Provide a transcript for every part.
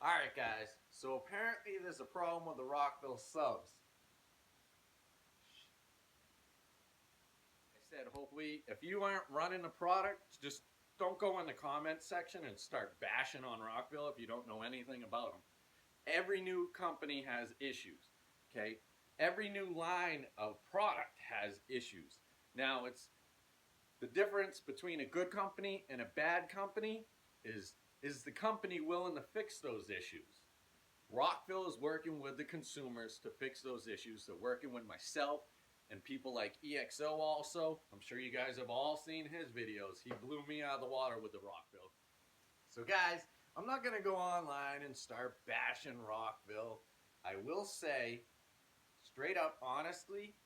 Alright guys, so apparently there's a problem with the Rockville subs. I said hopefully if you aren't running the product, just don't go in the comment section and start bashing on Rockville if you don't know anything about them. Every new company has issues, okay? Every new line of product has issues. Now it's the difference between a good company and a bad company is the company willing to fix those issues? Rockville is working with the consumers to fix those issues. They're working with myself and people like EXO also. I'm sure you guys have all seen his videos. He blew me out of the water with the Rockville. So guys, I'm not going to go online and start bashing Rockville. I will say, straight up honestly,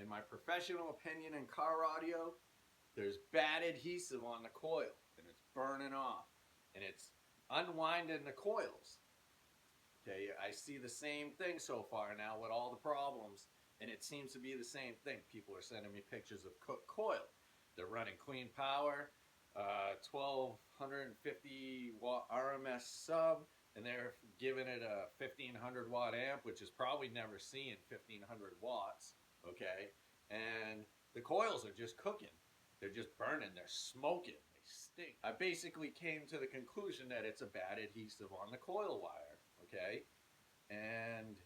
in my professional opinion in car audio, there's bad adhesive on the coil and it's burning off and it's unwinding the coils. Okay, I see the same thing so far now with all the problems, and it seems to be the same thing. People are sending me pictures of cooked coil. They're running clean power, 1250 watt RMS sub, and they're giving it a 1500 watt amp, which is probably never seen 1500 watts. Okay, and the coils are just cooking. They're just burning. They're smoking. They stink. I basically came to the conclusion that it's a bad adhesive on the coil wire. Okay, and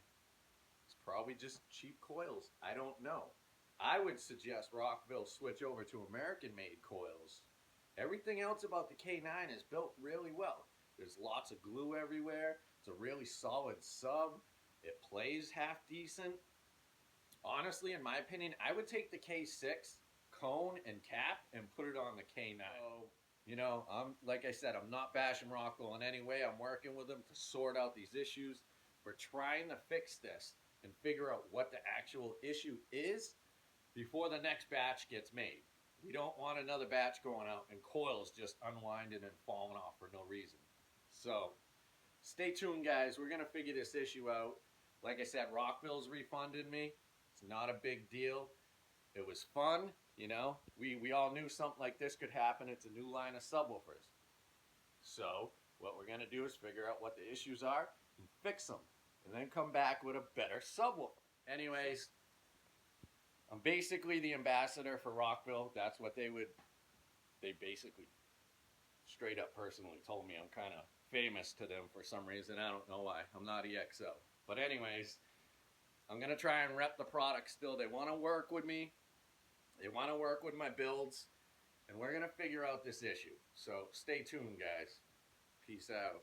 it's probably just cheap coils. I don't know. I would suggest Rockville switch over to American-made coils. Everything else about the K9 is built really well. There's lots of glue everywhere. It's a really solid sub. It plays half decent. Honestly, in my opinion, I would take the K6 cone and cap and put it on the K9. So, you know, like I said, I'm not bashing Rockville in any way. I'm working with them to sort out these issues. We're trying to fix this and figure out what the actual issue is before the next batch gets made. We don't want another batch going out and coils just unwinding and falling off for no reason. So, stay tuned, guys. We're going to figure this issue out. Like I said, Rockville's refunded me. It's not a big deal. It was fun, you know. We all knew something like this could happen. It's a new line of subwoofers. So what we're going to do is figure out what the issues are and fix them. And then come back with a better subwoofer. Anyways, I'm basically the ambassador for Rockville. That's what they basically straight up personally told me. I'm kind of famous to them for some reason. I don't know why. I'm not EXO. But anyways, I'm going to try and rep the product still. They want to work with me. They want to work with my builds. And we're going to figure out this issue. So stay tuned, guys. Peace out.